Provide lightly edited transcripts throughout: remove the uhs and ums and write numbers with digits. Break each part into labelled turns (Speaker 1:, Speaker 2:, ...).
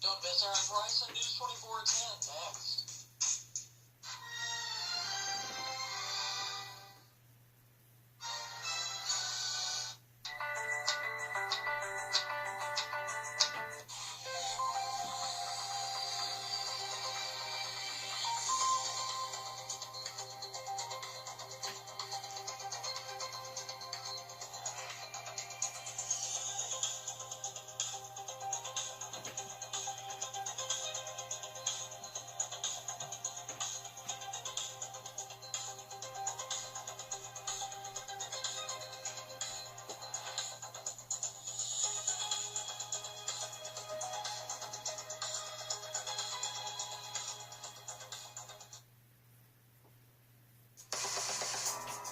Speaker 1: Don't miss Aaron Price on News 24 at 10 next.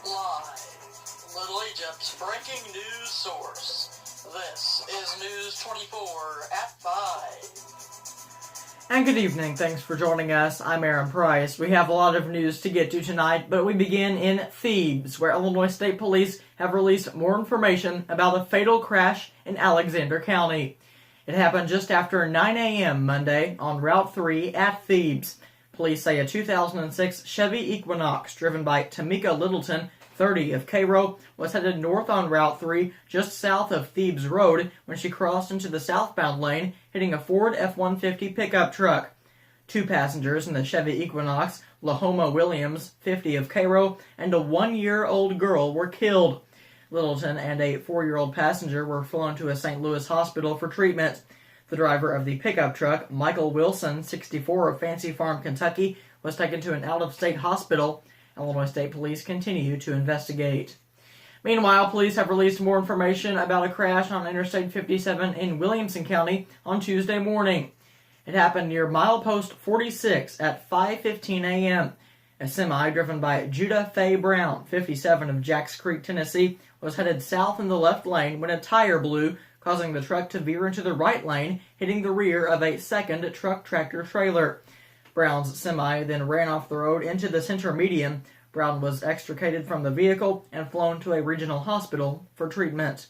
Speaker 1: Live, Little Egypt's breaking news source. This is News 24 at 5.
Speaker 2: And good evening. Thanks for joining us. I'm Aaron Price. We have a lot of news to get to tonight, but we begin in Thebes, where Illinois State Police have released more information about a fatal crash in Alexander County. It happened just after 9 a.m. Monday on Route 3 at Thebes. Police say a 2006 Chevy Equinox driven by Tamika Littleton, 30 of Cairo, was headed north on Route 3 just south of Thebes Road when she crossed into the southbound lane, hitting a Ford F-150 pickup truck. Two passengers in the Chevy Equinox, Lahoma Williams, 50 of Cairo, and a 1-year-old girl were killed. Littleton and a 4-year-old passenger were flown to a St. Louis hospital for treatment. The driver of the pickup truck, Michael Wilson, 64 of Fancy Farm, Kentucky, was taken to an out-of-state hospital. Illinois State Police continue to investigate. Meanwhile, police have released more information about a crash on Interstate 57 in Williamson County on Tuesday morning. It happened near milepost 46 at 5:15 a.m. A semi driven by Judah Faye Brown, 57 of Jacks Creek, Tennessee, was headed south in the left lane when a tire blew, causing the truck to veer into the right lane, hitting the rear of a second truck-tractor trailer. Brown's semi then ran off the road into the center median. Brown was extricated from the vehicle and flown to a regional hospital for treatment.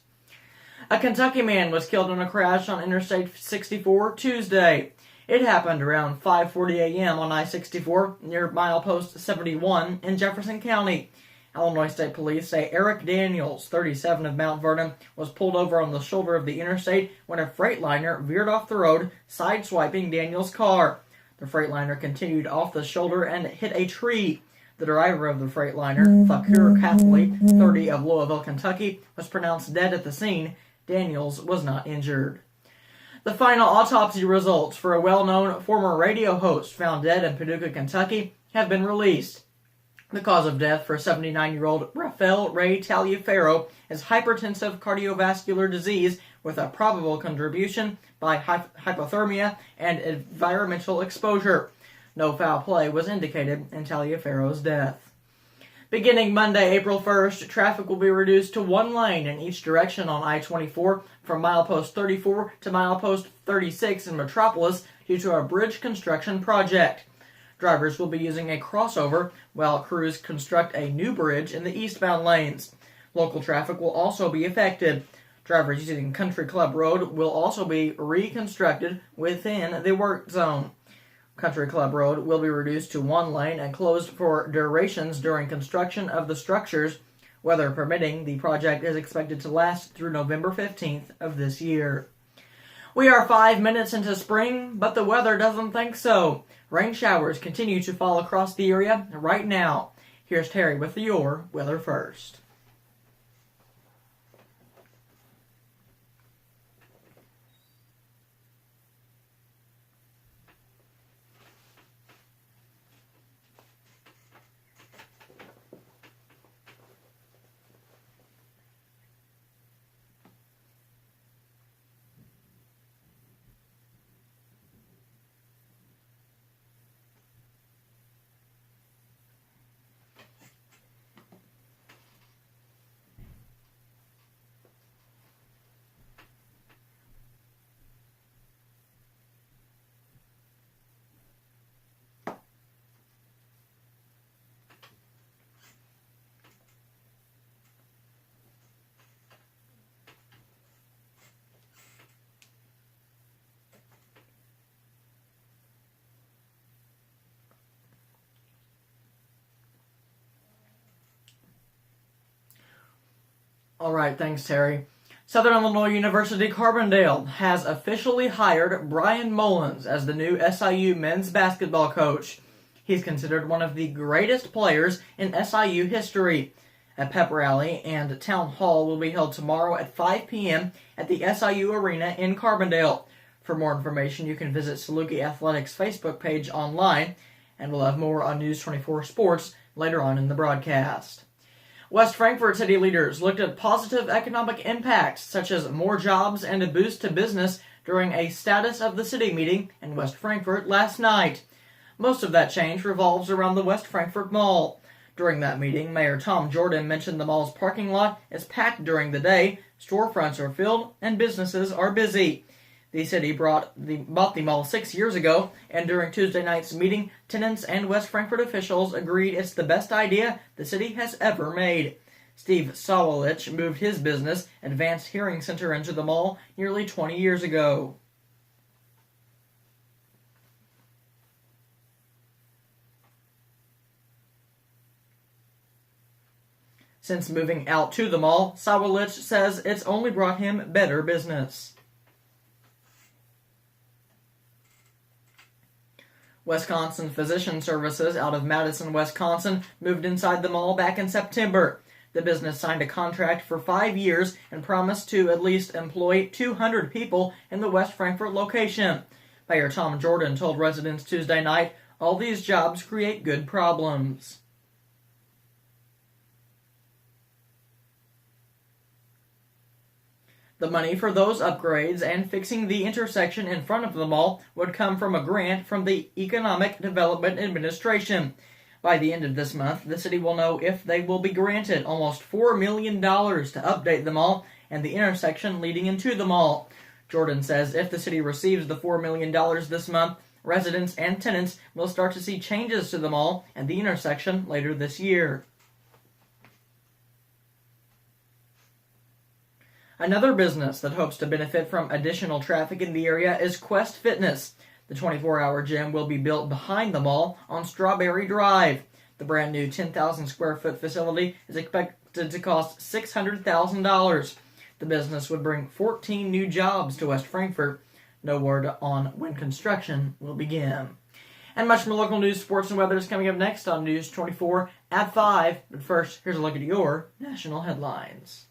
Speaker 2: A Kentucky man was killed in a crash on Interstate 64 Tuesday. It happened around 5:40 a.m. on I-64 near milepost 71 in Jefferson County. Illinois State Police say Eric Daniels, 37 of Mount Vernon, was pulled over on the shoulder of the interstate when a Freightliner veered off the road, sideswiping Daniels' car. The Freightliner continued off the shoulder and hit a tree. The driver of the Freightliner, Fakur Kathleen, 30 of Louisville, Kentucky, was pronounced dead at the scene. Daniels was not injured. The final autopsy results for a well-known former radio host found dead in Paducah, Kentucky, have been released. The cause of death for 79-year-old Rafael Ray Taliaferro is hypertensive cardiovascular disease with a probable contribution by hypothermia and environmental exposure. No foul play was indicated in Taliaferro's death. Beginning Monday, April 1st, traffic will be reduced to one lane in each direction on I-24 from milepost 34 to milepost 36 in Metropolis due to a bridge construction project. Drivers will be using a crossover while crews construct a new bridge in the eastbound lanes. Local traffic will also be affected. Drivers using Country Club Road will also be reconstructed within the work zone. Country Club Road will be reduced to one lane and closed for durations during construction of the structures. Weather permitting, the project is expected to last through November 15th of this year. We are 5 minutes into spring, but the weather doesn't think so. Rain showers continue to fall across the area right now. Here's Terry with your weather first. All right, thanks, Terry. Southern Illinois University Carbondale has officially hired Brian Mullins as the new SIU men's basketball coach. He's considered one of the greatest players in SIU history. A pep rally and town hall will be held tomorrow at 5 p.m. at the SIU Arena in Carbondale. For more information, you can visit Saluki Athletics' Facebook page online, and we'll have more on News 24 Sports later on in the broadcast. West Frankfort city leaders looked at positive economic impacts, such as more jobs and a boost to business during a Status of the City meeting in West Frankfort last night. Most of that change revolves around the West Frankfort Mall. During that meeting, Mayor Tom Jordan mentioned the mall's parking lot is packed during the day, storefronts are filled, and businesses are busy. The city bought the mall 6 years ago, and during Tuesday night's meeting, tenants and West Frankfort officials agreed it's the best idea the city has ever made. Steve Sawalich moved his business, Advanced Hearing Center, into the mall nearly 20 years ago. Since moving out to the mall, Sawalich says it's only brought him better business. Wisconsin Physician Services out of Madison, Wisconsin, moved inside the mall back in September. The business signed a contract for 5 years and promised to at least employ 200 people in the West Frankfort location. Mayor Tom Jordan told residents Tuesday night, all these jobs create good problems. The money for those upgrades and fixing the intersection in front of the mall would come from a grant from the Economic Development Administration. By the end of this month, the city will know if they will be granted almost $4 million to update the mall and the intersection leading into the mall. Jordan says if the city receives the $4 million this month, residents and tenants will start to see changes to the mall and the intersection later this year. Another business that hopes to benefit from additional traffic in the area is Quest Fitness. The 24-hour gym will be built behind the mall on Strawberry Drive. The brand new 10,000 square foot facility is expected to cost $600,000. The business would bring 14 new jobs to West Frankfort. No word on when construction will begin. And much more local news, sports, and weather is coming up next on News 24 at 5. But first, here's a look at your national headlines.